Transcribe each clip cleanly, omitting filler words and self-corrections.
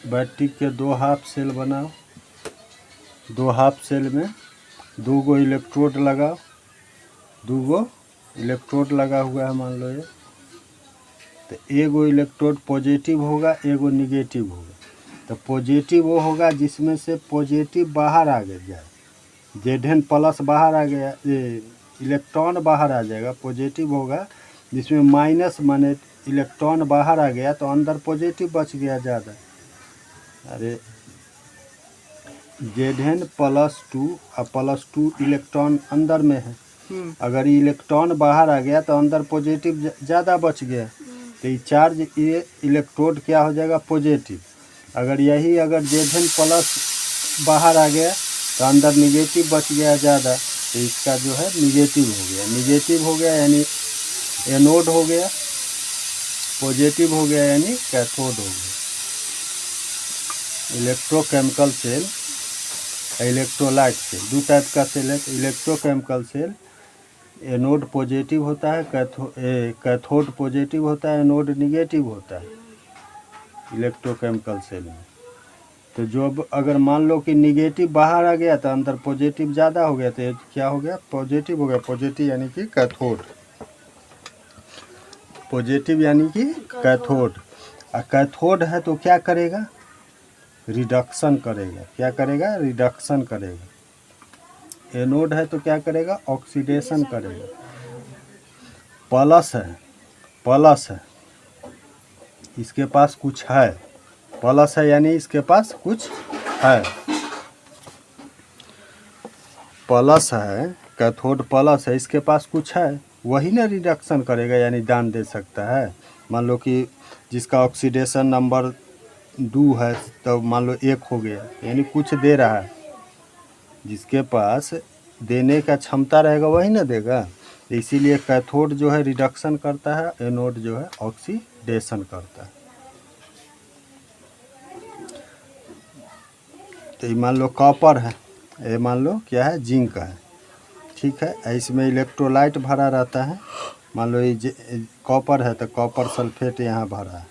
Battery के 2 half cell बनाओ। 2 half cell में 2 गो इलेक्ट्रोड लगाओ। 2 गो इलेक्ट्रोड लगा हुआ है मान लो ये, तो एगो इलेक्ट्रोड पॉजिटिव होगा, एगो निगेटिव होगा। तो पॉजिटिव वो होगा जिसमें से पॉजिटिव बाहर आ गया, जेडन प्लस बाहर आ गया, इलेक्ट्रॉन बाहर आ जाएगा। पॉजिटिव होगा जिसमें माइनस माने इलेक्ट्रॉन बाहर आ गया तो अंदर पॉजिटिव बच गया ज़्यादा। अरे जेडन +2 और +2 इलेक्ट्रॉन अंदर में है, अगर इलेक्ट्रॉन बाहर आ गया तो अंदर पॉजिटिव ज़्यादा बच गया, तो ये चार्ज ये इलेक्ट्रोड क्या हो जाएगा पॉजिटिव। अगर जेडन प्लस बाहर आ गया तो अंदर निगेटिव बच गया ज़्यादा, तो इसका जो है निगेटिव हो गया यानी एनोड हो गया, पॉजिटिव हो गया यानी कैथोड हो गया। Electrochemical cell, electrolyte cell 2 type का सेल है। इलेक्ट्रोकेमिकल सेल एनोड पॉजिटिव होता है, कैथोड पॉजिटिव होता है, एनोड निगेटिव होता है इलेक्ट्रोकेमिकल सेल में। तो जो अगर मान लो कि निगेटिव बाहर आ गया तो अंदर पॉजिटिव ज़्यादा हो गया, तो क्या हो गया पॉजिटिव हो गया। पॉजिटिव यानी कि कैथोड, पॉजिटिव यानी कि कैथोड। और कैथोड है तो क्या करेगा, रिडक्शन करेगा। क्या करेगा, रिडक्शन करेगा। एनोड है तो क्या करेगा, ऑक्सीडेशन करेगा। प्लस है इसके पास कुछ है, प्लस है यानी इसके पास कुछ है, प्लस है, कैथोड प्लस है, इसके पास कुछ है, वही ना रिडक्शन करेगा यानी दान दे सकता है। मान लो कि जिसका ऑक्सीडेशन नंबर 2 है तो मान लो 1 हो गया, यानी कुछ दे रहा है। जिसके पास देने का क्षमता रहेगा वही ना देगा। इसीलिए कैथोड जो है रिडक्शन करता है, एनोड जो है ऑक्सीडेशन करता है। तो ये मान लो कॉपर है, ये मान लो क्या है, जिंक है, ठीक है। इसमें इलेक्ट्रोलाइट भरा रहता है। मान लो ये कॉपर है तो कॉपर सल्फेट यहाँ भरा है,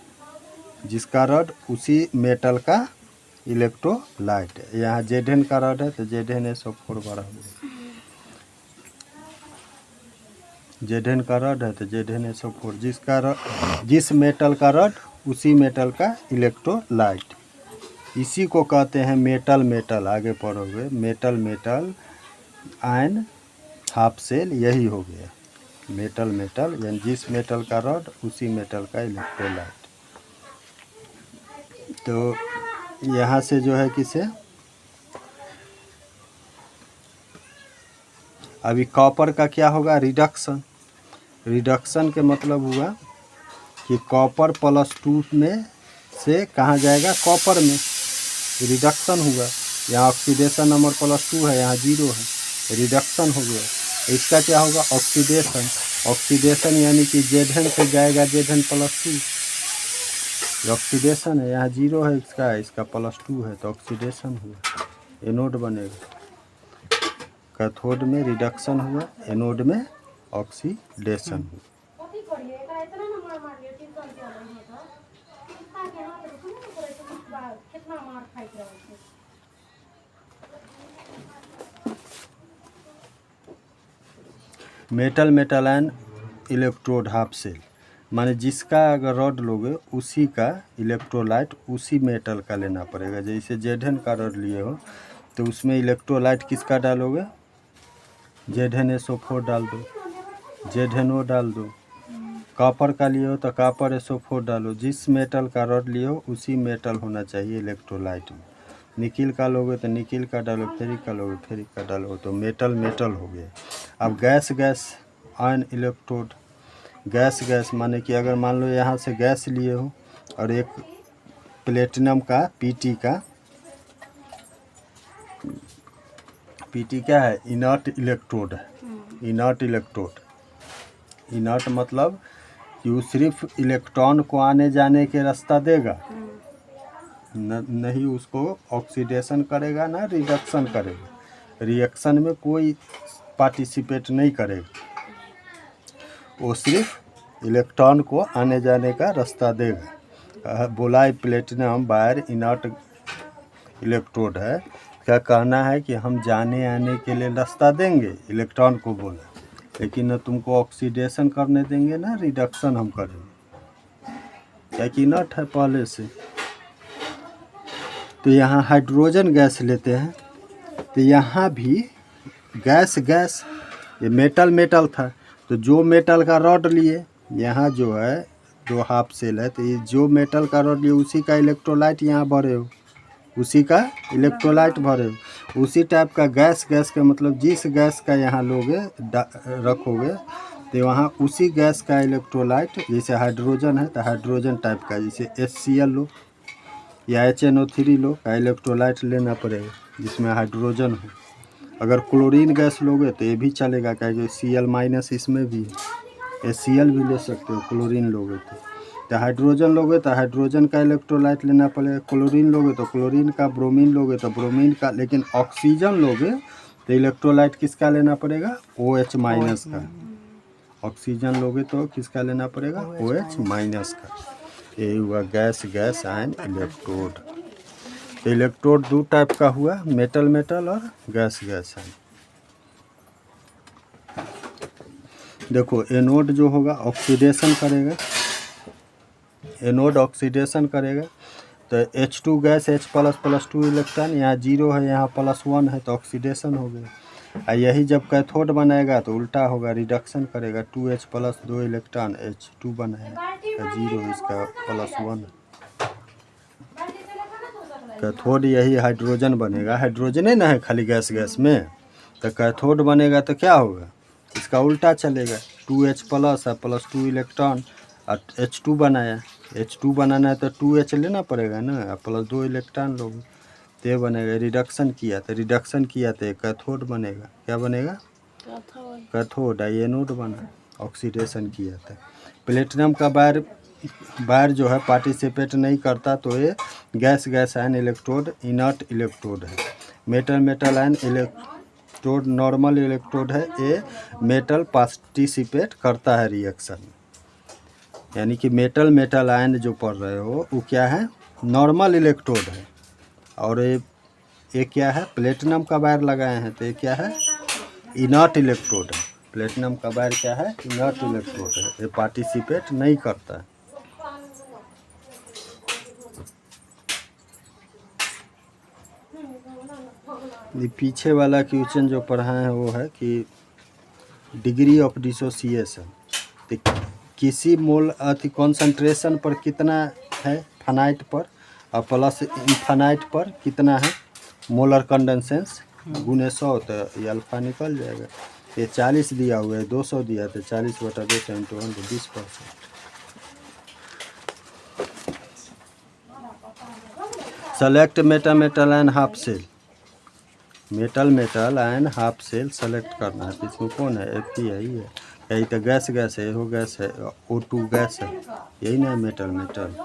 जिसका रॉड उसी मेटल का इलेक्ट्रोलाइट है। यहाँ जेडन का रॉड है तो ZnSO4 भरा हुआ है, जेडन का रॉड है तो ZnSO4, जिस मेटल का रॉड उसी मेटल का इलेक्ट्रोलाइट। इसी को कहते हैं मेटल। आगे पढ़ोगे मेटल आयन हाफ सेल, यही हो गया मेटल यानी जिस मेटल का रॉड उसी मेटल का इलेक्ट्रोलाइट। तो यहाँ से जो है किसे, अभी कॉपर का क्या होगा, रिडक्शन के मतलब हुआ कि कॉपर +2 में से कहाँ जाएगा, कॉपर में रिडक्शन हुआ। यहाँ ऑक्सीडेशन नंबर +2 है, यहाँ 0 है, रिडक्शन हो गया। इसका क्या होगा, ऑक्सीडेशन यानी कि जेडन से जाएगा जेडन +2, ऑक्सीडेशन है। यहाँ 0 है इसका +2 है तो ऑक्सीडेशन हुआ, एनोड बनेगा। कैथोड में रिडक्शन हुआ, एनोड में ऑक्सीडेशन हुआ। Metal ion electrode half cell, माने जिसका अगर रॉड लोगे उसी का इलेक्ट्रोलाइट उसी मेटल का लेना पड़ेगा। जैसे जेडन का रॉड लिए हो तो उसमें इलेक्ट्रोलाइट किसका डालोगे, ZnSO4 डाल दो, ZnO डाल दो। कॉपर का लिए हो तो कॉपर SO4 डालो। जिस मेटल का रॉड लिए हो उसी मेटल होना चाहिए इलेक्ट्रोलाइट में। निकिल का लोगे तो निकिल का डालो, फेरिक का लोगे फेरिक का डालो, तो मेटल हो गया। अब गैस आयन इलेक्ट्रोड, गैस माने कि अगर मान लो यहाँ से गैस लिए हो और एक प्लेटिनम का PT क्या है, इनर्ट इलेक्ट्रोड है। इनर्ट मतलब कि वो सिर्फ इलेक्ट्रॉन को आने जाने के रास्ता देगा, नहीं उसको ऑक्सीडेशन करेगा ना रिडक्शन करेगा, रिएक्शन में कोई पार्टिसिपेट नहीं करेगा, वो सिर्फ इलेक्ट्रॉन को आने जाने का रास्ता देगा। बोला है प्लेटिनम वायर इनर्ट इलेक्ट्रोड है। क्या कहना है कि हम जाने आने के लिए रास्ता देंगे, इलेक्ट्रॉन को बोला, लेकिन न तुमको ऑक्सीडेशन करने देंगे ना रिडक्शन हम करेंगे, क्या कि इनर्ट है पहले से। तो यहाँ हाइड्रोजन गैस लेते हैं, तो यहाँ भी गैस ये मेटल था, तो जो मेटल का रॉड लिए, यहाँ जो है 2 हाफ सेल है, तो ये जो मेटल का रॉड लिए उसी का इलेक्ट्रोलाइट यहाँ भरे हो, उसी का इलेक्ट्रोलाइट भरे हो। उसी टाइप का गैस का मतलब जिस गैस का यहाँ लोगे रखोगे तो वहाँ उसी गैस का इलेक्ट्रोलाइट, जैसे हाइड्रोजन है तो हाइड्रोजन टाइप का, जैसे HCl लो या HNO3 लो का इलेक्ट्रोलाइट लेना पड़ेगा जिसमें हाइड्रोजन हो। अगर क्लोरीन गैस लोगे तो ये भी चलेगा, क्योंकि Cl- इसमें भी है, HCl भी ले सकते हो क्लोरीन लोगे तो हाइड्रोजन लोगे तो हाइड्रोजन का इलेक्ट्रोलाइट लेना पड़ेगा, क्लोरीन लोगे तो क्लोरीन का, ब्रोमीन लोगे तो ब्रोमीन का, लेकिन ऑक्सीजन लोगे तो इलेक्ट्रोलाइट किसका लेना पड़ेगा, OH- का। ऑक्सीजन लोगे तो किसका लेना पड़ेगा, OH- का। ये हुआ गैस एंड इलेक्ट्रोड। तो इलेक्ट्रोड 2 टाइप का हुआ, मेटल और गैस है। देखो एनोड जो होगा ऑक्सीडेशन करेगा, एनोड ऑक्सीडेशन करेगा तो H2 गैस H++2 इलेक्ट्रॉन, यहाँ 0 है यहाँ +1 है तो ऑक्सीडेशन हो गया। यही जब कैथोड बनाएगा तो उल्टा होगा, रिडक्शन करेगा, 2H+2 इलेक्ट्रॉन H2 बनाएगा, 0 इसका +1। कैथोड यही हाइड्रोजन बनेगा, हाइड्रोजन है ना है खाली गैस में, तो कैथोड बनेगा तो क्या होगा, इसका उल्टा चलेगा, 2H+ है +2 इलेक्ट्रॉन और H2 बनाया, H2 बनाना है तो 2H लेना पड़ेगा ना, +2 इलेक्ट्रॉन लोग, तो बनेगा। रिडक्शन किया तो कैथोड बनेगा, क्या बनेगा, कैथोड। एनोड बना, ऑक्सीडेशन किया था। प्लेटिनम का वायर जो है पार्टिसिपेट नहीं करता, तो ये gas ion electrode inert electrode है। Metal ion electrode normal electrode है, ये मेटल पार्टिसिपेट करता है रिएक्शन में, यानी कि मेटल आयन जो पढ़ रहे हो वो क्या है, नॉर्मल इलेक्ट्रोड है। और ये क्या है, प्लेटिनम का वायर लगाए हैं तो ये क्या है, इनर्ट इलेक्ट्रोड है। प्लेटिनम का वायर क्या है, इनर्ट इलेक्ट्रोड है, ये पार्टिसिपेट नहीं करता है। ये पीछे वाला क्वेश्चन जो पढ़ा है वो है कि डिग्री ऑफ डिसोसिएशन, तो किसी मोल कॉन्सेंट्रेशन पर कितना है फाइनाइट पर और प्लस इनफाइनाइट पर कितना है मोलर कंडेंसेंस गुने 100, तो ये अल्फा निकल जाएगा। ये 40 दिया हुआ है, 200 दिया तो 40/200 × 100 20%। Select metal and half cell, metal and half cell select करना है, तो इसमें कौन है, एक ही है, ही है, यही तो गैस है, वो गैस है, O2 गैस है, यही ना मेटल।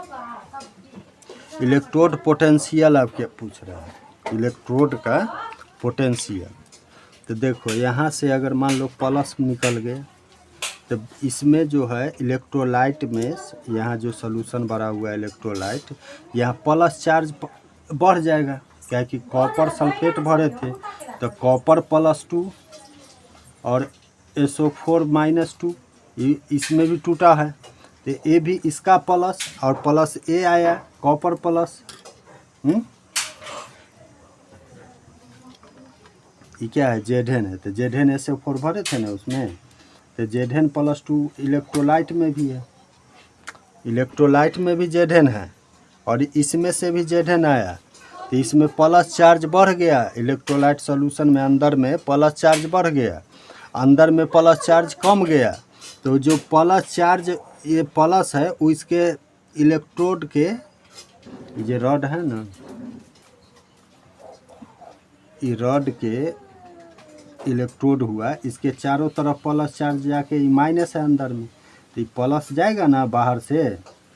इलेक्ट्रोड पोटेंशियल आप क्या पूछ रहे हैं, इलेक्ट्रोड का पोटेंशियल, तो देखो यहाँ से अगर मान लो प्लस निकल गए तो इसमें जो है इलेक्ट्रोलाइट में, यहाँ जो सोल्यूशन भरा हुआ है इलेक्ट्रोलाइट, यहाँ प्लस चार्ज बढ़ जाएगा, क्या कि कॉपर सल्फेट भरे थे, तो कॉपर +2 और SO4-2 इसमें भी टूटा है, तो ये भी इसका प्लस और प्लस ए आया कॉपर प्लस, ये क्या है, Zn है, तो Zn SO4 भरे थे ना उसमें, तो Zn+2 इलेक्ट्रोलाइट में भी है, इलेक्ट्रोलाइट में भी Zn है और इसमें से भी Zn आया, तो इसमें प्लस चार्ज बढ़ गया, इलेक्ट्रोलाइट सॉल्यूशन में अंदर में प्लस चार्ज बढ़ गया, अंदर में प्लस चार्ज कम गया, तो जो प्लस चार्ज ये प्लस है वो इसके इलेक्ट्रोड के, ये रॉड है ना, ये रॉड के इलेक्ट्रोड हुआ, इसके चारों तरफ प्लस चार्ज जाके ये माइनस है अंदर में, तो ये प्लस जाएगा ना बाहर से,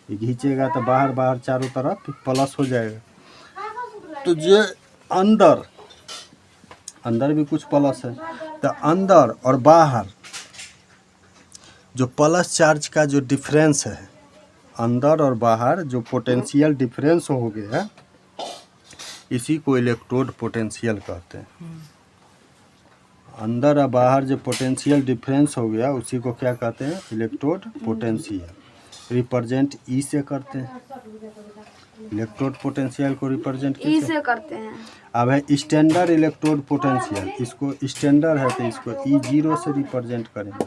ये खींचेगा तो बाहर चारों तरफ प्लस हो जाएगा, तो जो अंदर भी कुछ प्लस है, तो अंदर और बाहर जो प्लस चार्ज का जो डिफरेंस है अंदर और बाहर जो पोटेंशियल डिफरेंस हो गया इसी को इलेक्ट्रोड पोटेंशियल कहते हैं। अंदर और बाहर जो पोटेंशियल डिफरेंस हो गया उसी को क्या कहते हैं, इलेक्ट्रोड पोटेंशियल। रिप्रेजेंट ई से करते हैं, इलेक्ट्रोड पोटेंशियल को रिप्रेजेंट ई से करते हैं। अब है स्टैंडर्ड इलेक्ट्रोड पोटेंशियल, इसको स्टैंडर्ड है तो इसको E0 से रिप्रेजेंट करेंगे।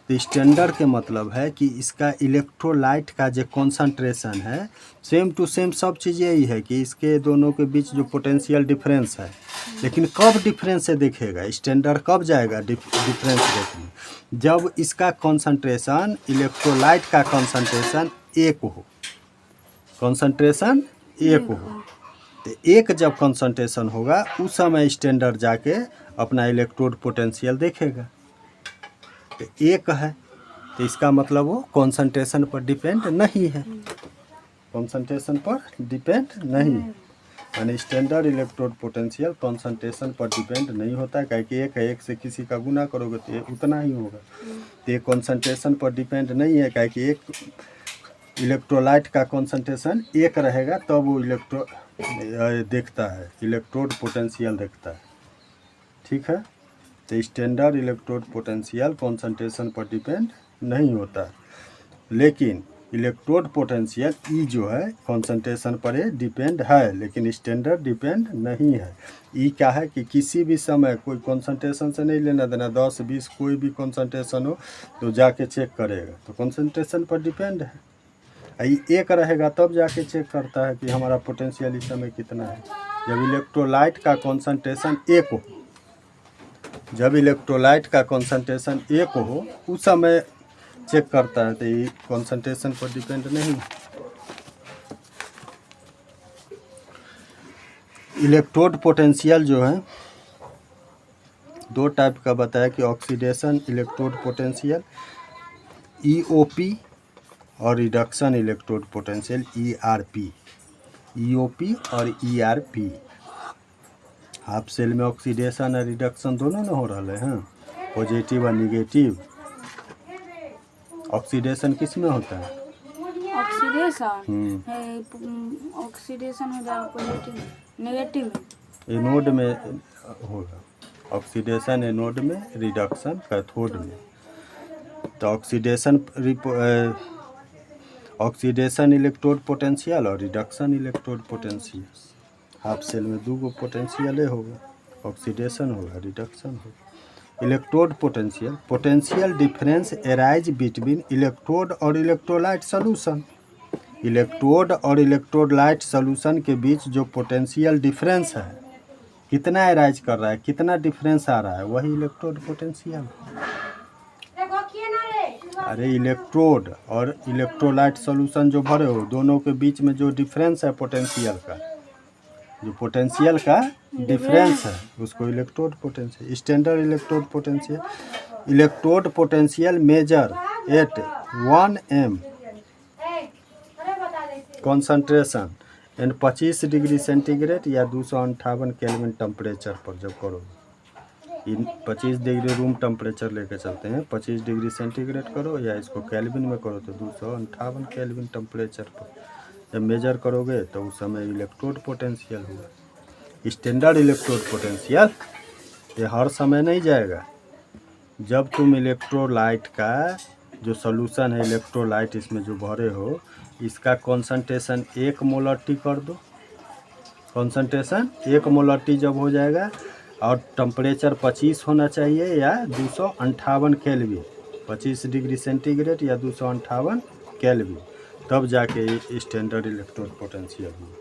तो स्टैंडर्ड के मतलब है कि इसका इलेक्ट्रोलाइट का जो कॉन्सेंट्रेशन है सेम टू सेम सब चीज़ यही है कि इसके दोनों के बीच जो पोटेंशियल डिफरेंस है, लेकिन कब डिफरेंस से देखेगा, स्टैंडर्ड कब जाएगा डिफरेंस देखने, जब इसका कॉन्सेंट्रेशन इलेक्ट्रोलाइट का कॉन्सेंट्रेशन एक हो, कॉन्सेंट्रेशन एक हो। तो एक जब कॉन्सेंट्रेशन होगा उस समय स्टैंडर्ड जाके अपना इलेक्ट्रोड पोटेंशियल देखेगा। तो एक है तो इसका मतलब वो कॉन्सेंट्रेशन पर डिपेंड नहीं है, कॉन्सेंट्रेशन पर डिपेंड नहीं है। यानी स्टैंडर्ड इलेक्ट्रोड पोटेंशियल कॉन्सेंट्रेशन पर डिपेंड नहीं होता है, क्योंकि एक है, एक से किसी का गुना करोगे तो ये उतना ही होगा। तो ये कॉन्सेंट्रेशन पर डिपेंड नहीं है, क्योंकि एक इलेक्ट्रोलाइट का कॉन्सेंट्रेशन एक रहेगा तब तो वो देखता है, इलेक्ट्रोड पोटेंशियल देखता है। ठीक है, तो स्टैंडर्ड इलेक्ट्रोड पोटेंशियल कॉन्सेंट्रेशन पर डिपेंड नहीं होता, लेकिन इलेक्ट्रोड पोटेंशियल ई जो है कॉन्सेंट्रेशन पर डिपेंड है, लेकिन स्टैंडर्ड डिपेंड नहीं है। ई क्या है कि किसी भी समय कोई कॉन्सेंट्रेशन से नहीं लेना देना, 10 20 कोई भी कॉन्सेंट्रेशन हो तो जाके चेक करेगा, तो कॉन्सेंट्रेशन पर डिपेंड है। एक रहेगा तब जाके चेक करता है कि हमारा पोटेंशियल इस समय कितना है। जब इलेक्ट्रोलाइट का कॉन्सेंट्रेशन एक हो, जब इलेक्ट्रोलाइट का कॉन्सेंट्रेशन एक हो उस समय चेक करता है, तो ये कॉन्सेंट्रेशन पर डिपेंड नहीं। इलेक्ट्रोड पोटेंशियल जो है दो टाइप का बताया कि ऑक्सीडेशन इलेक्ट्रोड पोटेंशियल EOP और reduction electrode potential ERP। EOP और ERP हाफ सेल में ऑक्सीडेशन और रिडक्शन दोनों न हो रहे हैं, पॉजिटिव और निगेटिव। ऑक्सीडेशन किस में होता है, ऑक्सीडेशन हो जाएगा पॉजिटिव नेगेटिव में, एनोड में होगा ऑक्सीडेशन, एनोड में रिडक्शन कैथोड में। तो ऑक्सीडेशन इलेक्ट्रोड पोटेंशियल और reduction electrode potential, half cell में दो पोटेंशियल होगा, ऑक्सीडेशन होगा रिडक्शन होगा। Electrode potential, potential difference arise between electrode और इलेक्ट्रोलाइट सोल्यूशन। इलेक्ट्रोड और इलेक्ट्रोलाइट सोल्यूशन के बीच जो पोटेंशियल डिफरेंस है कितना एराइज कर रहा है, कितना डिफरेंस आ रहा है, वही इलेक्ट्रोड पोटेंशियल। अरे इलेक्ट्रोड और इलेक्ट्रोलाइट सोल्यूशन जो भरे हो दोनों के बीच में जो डिफरेंस है पोटेंशियल का, जो पोटेंशियल का डिफरेंस है उसको electrode potential. Standard electrode potential, electrode potential measure at 1 m concentration and 25 degree centigrade या 258 केल्विन टेम्परेचर पर जब करोगे, 25 डिग्री रूम टेम्परेचर लेके चलते हैं, 25 डिग्री सेंटीग्रेड करो या इसको केल्विन में करो तो 258 केल्विन टेम्परेचर पर जब मेजर करोगे तो उस समय इलेक्ट्रोड पोटेंशियल होगा। स्टैंडर्ड इलेक्ट्रोड पोटेंशियल ये हर समय नहीं जाएगा। जब तुम इलेक्ट्रोलाइट का जो सोल्यूशन है, इलेक्ट्रोलाइट इसमें जो भरे हो, इसका कॉन्सेंट्रेशन 1 मोलर कर दो, कॉन्सेंट्रेशन 1 मोलर जब हो जाएगा और टेम्परेचर 25 होना चाहिए या 258 केल्विन, 25 डिग्री सेंटीग्रेड या 258 केल्विन, तब जाके स्टैंडर्ड इलेक्ट्रोड पोटेंशियल हुआ।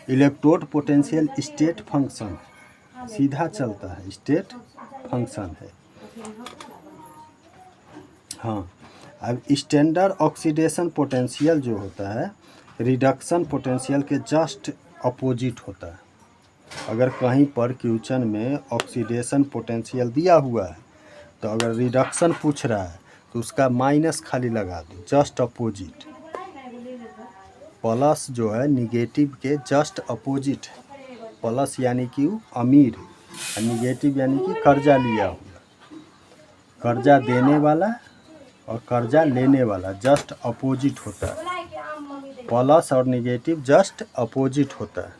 इलेक्ट्रोड पोटेंशियल स्टेट फंक्शन सीधा चलता है, स्टेट फंक्शन है। हाँ, अब स्टैंडर्ड ऑक्सीडेशन पोटेंशियल जो होता है रिडक्शन पोटेंशियल के जस्ट अपोजिट होता है। अगर कहीं पर क्वेश्चन में ऑक्सीडेशन पोटेंशियल दिया हुआ है तो अगर रिडक्शन पूछ रहा है तो उसका माइनस खाली लगा दो, जस्ट अपोजिट। प्लस जो है निगेटिव के जस्ट अपोजिट, प्लस यानी कि अमीर और निगेटिव यानी कि कर्जा लिया हुआ, कर्जा देने वाला और कर्जा लेने वाला जस्ट अपोजिट होता है। प्लस और निगेटिव जस्ट अपोजिट होता है।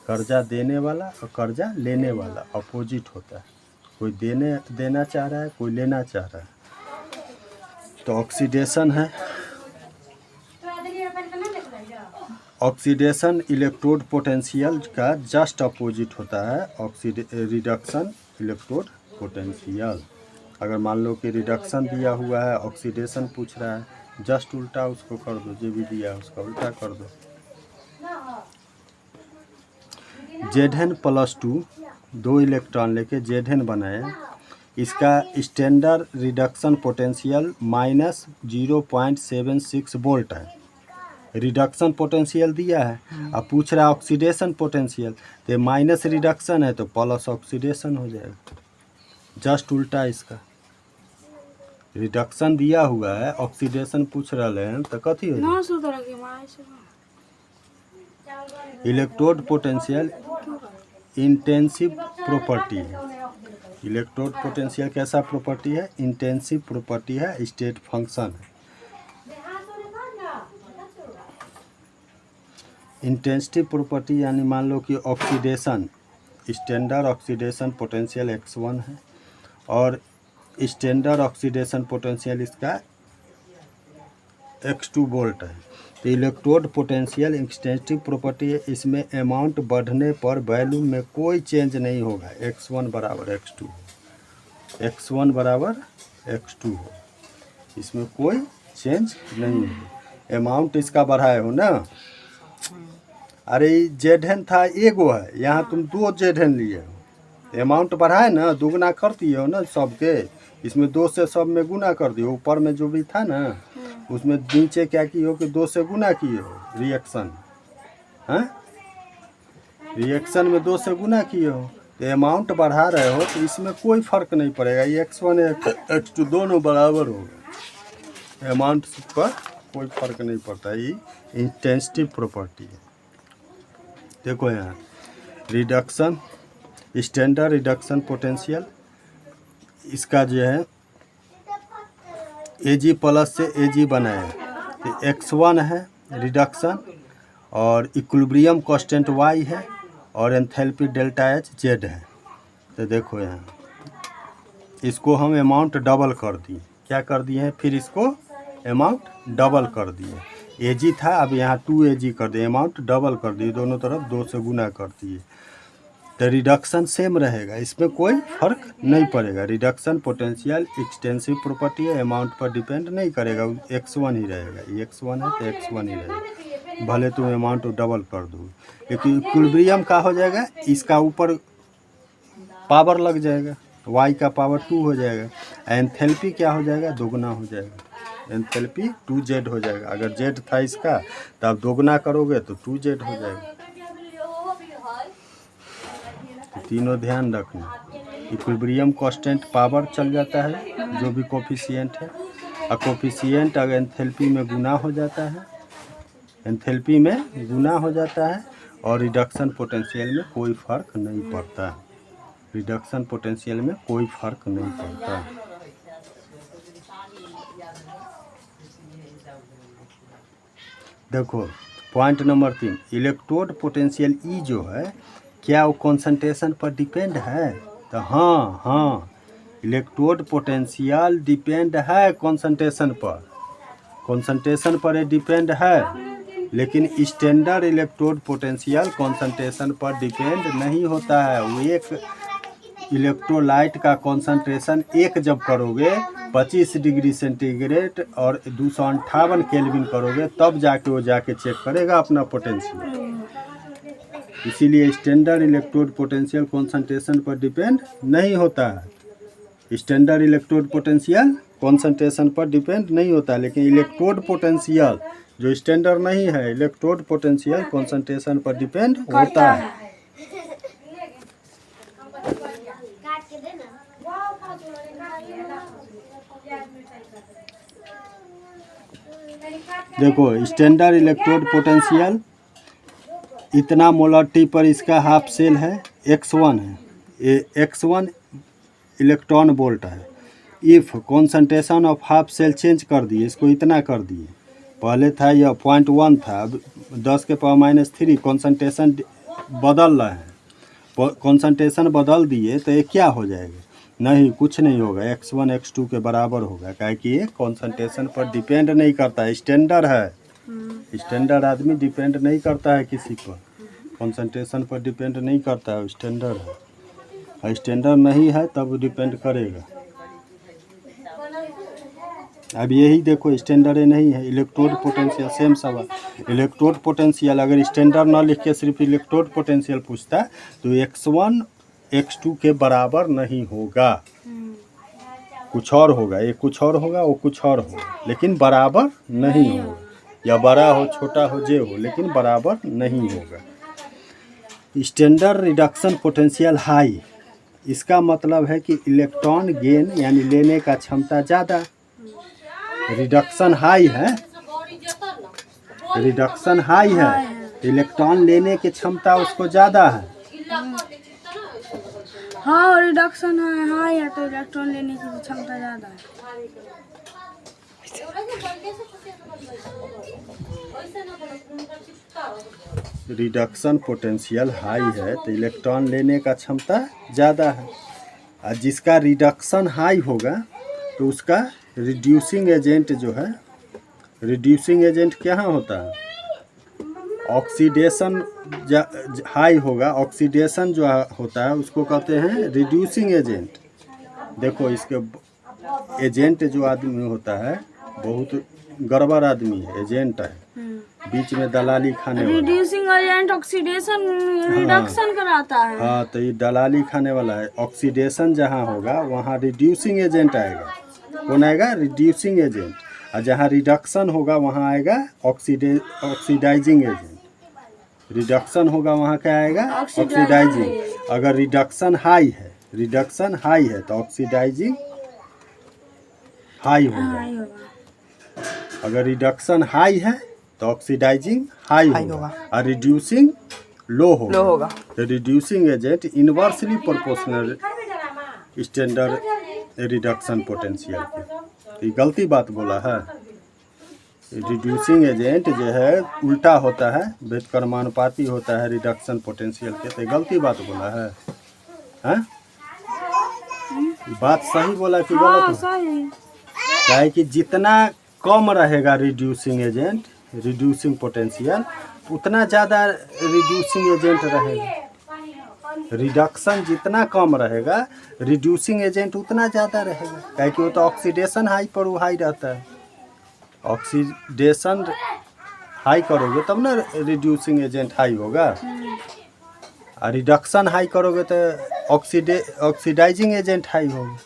कर्जा देने वाला और कर्जा लेने वाला अपोजिट होता है। कोई देना चाह रहा है, कोई लेना चाह रहा है। तो ऑक्सीडेशन है। ऑक्सीडेशन इलेक्ट्रोड पोटेंशियल का जस्ट अपोजिट होता है रिडक्शन इलेक्ट्रोड पोटेंशियल। अगर मान लो कि रिडक्शन दिया हुआ है, ऑक्सीडेशन पूछ रहा है, जस्ट उल्टा उसको कर दो, जो भी दिया है उसका उल्टा कर दो। Zn+2 2 इलेक्ट्रॉन लेके Zn बनाए, इसका स्टैंडर्ड रिडक्शन पोटेंशियल -0.76 वोल्ट है। रिडक्शन पोटेंशियल दिया है, अब पूछ रहा है ऑक्सीडेशन पोटेंशियल, तो माइनस रिडक्शन है तो प्लस ऑक्सीडेशन हो जाएगा, जस्ट उल्टा इसका। रिडक्शन दिया हुआ है, ऑक्सीडेशन पूछ रहे हैं तो कथी हो इलेक्ट्रोड पोटेंशियल इंटेंसिव प्रॉपर्टी है। इलेक्ट्रोड पोटेंशियल कैसा प्रॉपर्टी है? इंटेंसिव प्रॉपर्टी है, स्टेट फंक्शन है। इंटेंसिव प्रॉपर्टी यानी मान लो कि oxidation, standard oxidation potential x1 है और स्टैंडर्ड ऑक्सीडेशन पोटेंशियल इसका x2 वोल्ट है। तो इलेक्ट्रोड पोटेंशियल इंटेंसिव प्रॉपर्टी है, इसमें अमाउंट बढ़ने पर वैल्यू में कोई चेंज नहीं होगा। x1 बराबर x2, x1 बराबर x2 हो, इसमें कोई चेंज नहीं होगा। अमाउंट इसका बढ़ाए हो ना, अरे Zn था एगो है, यहाँ तुम 2 Zn लिए हो, अमाउंट बढ़ाए ना, दुगना कर दिए हो ना सबके, इसमें 2 से सब में गुना कर दिए। ऊपर में जो भी था ना उसमें नीचे क्या किए हो कि 2 से गुना किए हो, रिएक्शन हाँ, रिएक्शन में 2 से गुना किए हो, तो अमाउंट बढ़ा रहे हो तो इसमें कोई फर्क नहीं पड़ेगा। ये x1 x2 दोनों बराबर होगा, अमाउंट पर कोई फर्क नहीं पड़ता। ये इंटेंसिव प्रॉपर्टी है। देखो यहाँ रिडक्शन, स्टैंडर्ड रिडक्शन पोटेंशियल, इसका जो है Ag प्लस से Ag बनाया, तो x1 है रिडक्शन और इक्विलिब्रियम कांस्टेंट y है और एंथैल्पी डेल्टा H Z है। तो देखो यहाँ इसको हम अमाउंट डबल कर दिए, क्या कर दिए हैं, फिर इसको अमाउंट डबल कर दिए। Ag था, अब यहाँ 2Ag कर दिए, अमाउंट डबल कर दिए, दोनों तरफ 2 से गुना कर दिए। तो रिडक्शन सेम रहेगा, इसमें कोई फर्क नहीं पड़ेगा। रिडक्शन पोटेंशियल एक्सटेंसिव प्रॉपर्टी है, अमाउंट पर डिपेंड नहीं करेगा, x1 ही रहेगा। ये x1 है तो x1 ही रहेगा, भले तुम अमाउंट डबल कर दो। लेकिन इक्विलिब्रियम का हो जाएगा, इसका ऊपर पावर लग जाएगा, y का पावर 2 हो जाएगा। एंथैल्पी क्या हो जाएगा, दोगुना हो जाएगा, एंथैल्पी 2Z हो जाएगा। अगर Z था इसका तो आप दोगुना करोगे तो 2Z हो जाएगा। तीनों ध्यान रखना, इक्विलिब्रियम कांस्टेंट पावर चल जाता है जो भी कोफिशिएंट है, और कोफिशिएंट अगर एंथैल्पी में गुना हो जाता है, एंथैल्पी में गुना हो जाता है, और रिडक्शन पोटेंशियल में कोई फर्क नहीं पड़ता। रिडक्शन पोटेंशियल में कोई फर्क नहीं पड़ता। देखो point number 3, electrode potential E जो है क्या वो कॉन्सेंट्रेशन पर डिपेंड है? तो हाँ, इलेक्ट्रोड पोटेंशियल डिपेंड है कॉन्सेंट्रेशन पर ये डिपेंड है, लेकिन स्टैंडर्ड इलेक्ट्रोड पोटेंशियल कॉन्सेंट्रेशन पर डिपेंड नहीं होता है। वो एक इलेक्ट्रोलाइट का कॉन्सेंट्रेशन 1 जब करोगे 25 डिग्री सेंटीग्रेड और 258 केल्विन करोगे, तब जाके वो जाके चेक करेगा अपना पोटेंशियल। इसीलिए स्टैंडर्ड इलेक्ट्रोड पोटेंशियल कॉन्सेंट्रेशन पर डिपेंड नहीं होता है। स्टैंडर्ड इलेक्ट्रोड पोटेंशियल कॉन्सेंट्रेशन पर डिपेंड नहीं होता है, लेकिन इलेक्ट्रोड पोटेंशियल जो स्टैंडर्ड नहीं है, इलेक्ट्रोड पोटेंशियल कॉन्सेंट्रेशन पर डिपेंड होता है। देखो स्टैंडर्ड इलेक्ट्रोड पोटेंशियल इतना मोलरिटी पर इसका हाफ सेल है, x1 है, ये x1 इलेक्ट्रॉन वोल्ट है, if concentration of half cell change कर दिए, इसको इतना कर दिए, पहले था यह 0.1 था, अब 10 के पावर -3 कॉन्सेंट्रेशन बदल रहे हैं, कॉन्सेंट्रेशन बदल दिए तो ये क्या हो जाएगा? नहीं, कुछ नहीं होगा, x1 x2 के बराबर होगा, क्या कि ये कॉन्सेंट्रेशन पर डिपेंड नहीं करता है, स्टैंडर्ड है। स्टैंडर्ड आदमी डिपेंड नहीं करता है किसी पर, कॉन्सेंट्रेशन पर डिपेंड नहीं करता है, स्टैंडर्ड है। स्टैंडर्ड नहीं है तब डिपेंड करेगा। अब यही देखो, स्टैंडर्ड नहीं है, इलेक्ट्रोड पोटेंशियल सेम सवाल। इलेक्ट्रोड पोटेंशियल अगर स्टैंडर्ड ना लिख के सिर्फ इलेक्ट्रोड पोटेंशियल पूछता तो x1 x2 के बराबर नहीं होगा, कुछ और होगा, ये कुछ और होगा, वो कुछ और होगा, लेकिन बराबर नहीं होगा। या बड़ा हो छोटा हो जे हो, लेकिन बराबर नहीं होगा। स्टैंडर्ड रिडक्शन पोटेंशियल हाई, इसका मतलब है कि इलेक्ट्रॉन गेन यानी लेने का क्षमता ज़्यादा। रिडक्शन हाई है, रिडक्शन हाई है, इलेक्ट्रॉन लेने की क्षमता उसको ज़्यादा है। हाँ, रिडक्शन हाई है तो इलेक्ट्रॉन लेने की क्षमता ज़्यादा है। रिडक्शन पोटेंशियल हाई है तो इलेक्ट्रॉन लेने का क्षमता ज़्यादा है, और जिसका रिडक्शन हाई होगा तो उसका रिड्यूसिंग एजेंट जो है, रिड्यूसिंग एजेंट क्या होता है? ऑक्सीडेशन हाई होगा, ऑक्सीडेशन जो होता है उसको कहते हैं रिड्यूसिंग एजेंट। देखो इसके एजेंट जो आदमी होता है बहुत गड़बड़ आदमी है, एजेंट है, बीच में दलाली खाने वाला। रिड्यूसिंग एजेंट ऑक्सीडेशन रिडक्शन कराता है। हाँ, तो ये दलाली खाने वाला है। ऑक्सीडेशन जहाँ होगा वहाँ रिड्यूसिंग एजेंट आएगा। कौन आएगा? Reducing agent. और जहाँ रिडक्शन होगा वहाँ आएगा ऑक्सीडाइजिंग एजेंट। रिडक्शन होगा वहाँ क्या आएगा? ऑक्सीडाइजिंग। अगर रिडक्शन हाई है, रिडक्शन हाई है तो ऑक्सीडाइजिंग हाई होगा। अगर रिडक्शन हाई है तो ऑक्सीडाइजिंग हाई होगा और रिड्यूसिंग लो होगा। तो reducing agent inversely proportional standard reduction potential के। ये गलती बात बोला है। रिड्यूसिंग एजेंट जो है उल्टा होता है, व्युत्क्रमानुपाती होता है रिडक्शन पोटेंशियल के। तो गलती बात बोला है, हैं? बात सही बोला कि गलत? क्या है कि जितना कम रहेगा रिड्यूसिंग एजेंट, रिड्यूसिंग पोटेंशियल, उतना ज़्यादा रिड्यूसिंग एजेंट रहेगा। रिडक्शन जितना कम रहेगा, रिड्यूसिंग एजेंट उतना ज़्यादा रहेगा। क्या कि वो तो ऑक्सीडेशन हाई पर वो हाई रहता है। ऑक्सीडेशन हाई करोगे तब ना रिड्यूसिंग एजेंट हाई होगा, और रिडक्शन हाई करोगे तो ऑक्सीडाइजिंग एजेंट हाई होगा।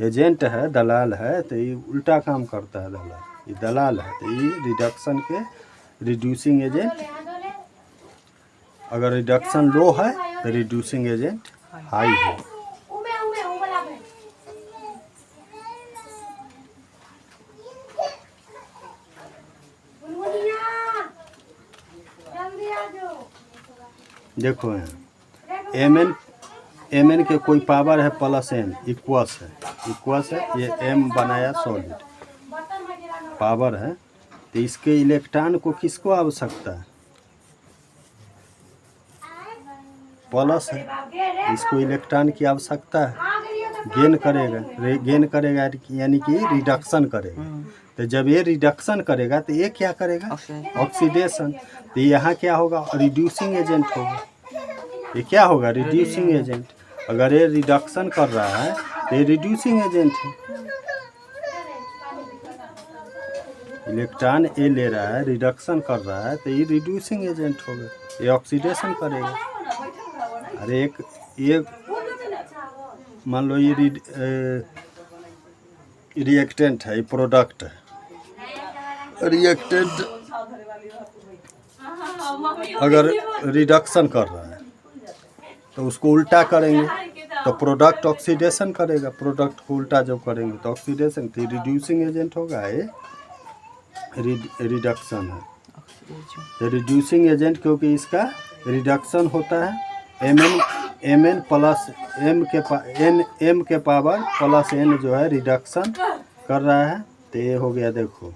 एजेंट है, दलाल है, तो ये उल्टा काम करता है दलाल। ये दलाल है तो ये रिडक्शन के रिड्यूसिंग एजेंट, अगर रिडक्शन लो है तो रिड्यूसिंग एजेंट हाई है। देखो यहाँ एम एन के कोई पावर है +n इक्वस है, ये m बनाया सॉलिड पावर है, तो इसके इलेक्ट्रॉन को किसको आवश्यकता है? प्लस है, इसको इलेक्ट्रॉन की आवश्यकता है। गेन करेगा यानी कि रिडक्शन करेगा। तो जब ये रिडक्शन करेगा तो ये क्या करेगा? ऑक्सीडेशन। तो यहाँ क्या होगा? रिड्यूसिंग एजेंट होगा। ये क्या होगा? Reducing agent. अगर ये रिडक्शन कर रहा है तो ये रिड्यूसिंग एजेंट है। इलेक्ट्रॉन ए ले रहा है, रिडक्शन कर रहा है, तो ये रिड्यूसिंग एजेंट होगा। ये ऑक्सीडेशन करेगा। अरे एक मान लो ये रिएक्टेंट है, ये प्रोडक्ट है। रिएक्टेंट अगर रिडक्शन कर रहा है तो उसको उल्टा करेंगे तो प्रोडक्ट ऑक्सीडेशन करेगा। प्रोडक्ट को उल्टा जब करेंगे तो ऑक्सीडेशन, तो रिड्यूसिंग एजेंट होगा। ये रिडक्शन है। रिड्यूसिंग एजेंट क्योंकि इसका रिडक्शन होता है। एम एन प्लस एम के पावर प्लस एन जो है रिडक्शन कर रहा है। तो ये हो गया, देखो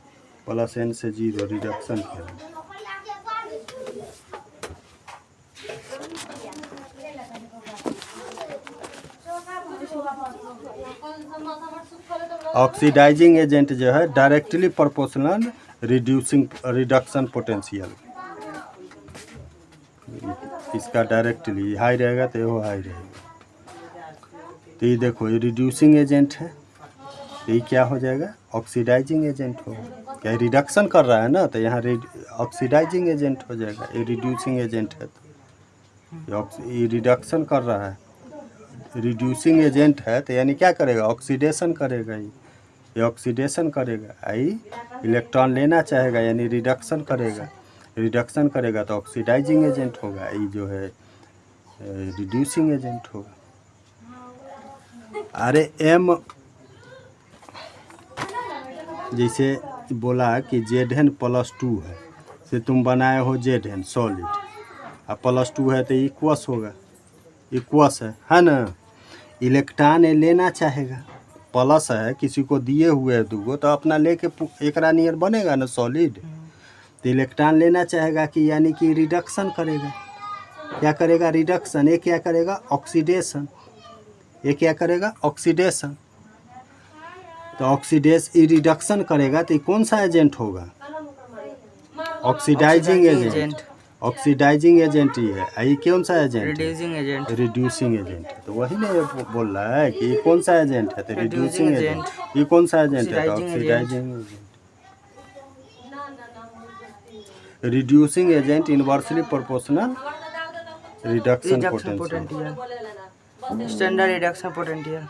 प्लस एन से 0 रिडक्शन कर रहा है। ऑक्सीडाइजिंग एजेंट जो है डायरेक्टली प्रोपोर्शनल रिडक्शन पोटेंशियल, इसका डायरेक्टली हाई रहेगा तो ये हाई रहेगा। तो ये देखो ये रिड्यूसिंग एजेंट है, तो ये क्या हो जाएगा, ऑक्सीडाइजिंग एजेंट होगा। क्या रिडक्शन कर रहा है ना, तो यहाँ ऑक्सीडाइजिंग एजेंट हो जाएगा। ये रिड्यूसिंग एजेंट है तो ये रिडक्शन कर रहा है। रिड्यूसिंग एजेंट है तो यानी क्या करेगा, ऑक्सीडेशन करेगा। ये ऑक्सीडेशन करेगा, आई इलेक्ट्रॉन लेना चाहेगा यानी रिडक्शन करेगा। रिडक्शन करेगा तो ऑक्सीडाइजिंग एजेंट होगा, ये जो है रिड्यूसिंग एजेंट होगा। अरे एम जैसे बोला कि Zn +2 है, से तुम बनाए हो Zn सॉलिड, और +2 है तो इक्वस होगा, इक्वस है ना। इलेक्ट्रॉन ये लेना चाहेगा, प्लस है किसी को दिए हुए है दूगो, तो अपना लेके एक नियर बनेगा ना सॉलिड। तो इलेक्ट्रॉन लेना चाहेगा कि यानी कि रिडक्शन करेगा। क्या करेगा, रिडक्शन। ये क्या करेगा, ऑक्सीडेशन। ये क्या करेगा, ऑक्सीडेशन। तो रिडक्शन करेगा तो ये कौन सा एजेंट होगा, ऑक्सीडाइजिंग एजेंट। ऑक्सीडाइजिंग एजेंट ही है। ये कौन सा agent, reducing agent. Reducing agent है। तो वही ना ये बोल रहा है कि ये कौन सा एजेंट है, तो रिड्यूसिंग एजेंट। ये कौन सा एजेंट है, oxidising agent. Reducing agent inversely proportional reduction potential, standard reduction potential.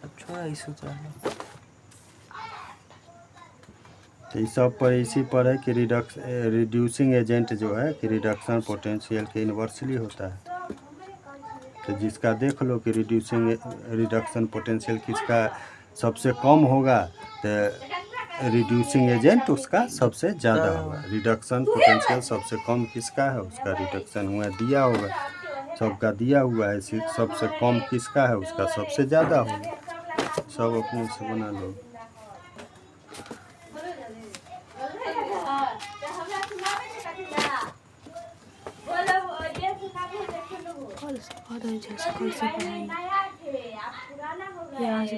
अच्छा इशू तो इस सब पर इसी पर है कि रिड्यूसिंग एजेंट जो है कि रिडक्शन पोटेंशियल के इन्वर्सली होता है। तो जिसका देख लो कि रिडक्शन पोटेंशियल किसका सबसे कम होगा, तो रिड्यूसिंग एजेंट उसका सबसे ज़्यादा होगा। रिडक्शन पोटेंशियल सबसे कम किसका है, उसका रिडक्शन हुआ दिया होगा, सबका दिया हुआ है। सबसे कम किसका है, उसका सबसे ज़्यादा होगा। सब अपने से बना लो। कल से पढ़ाई यहाँ से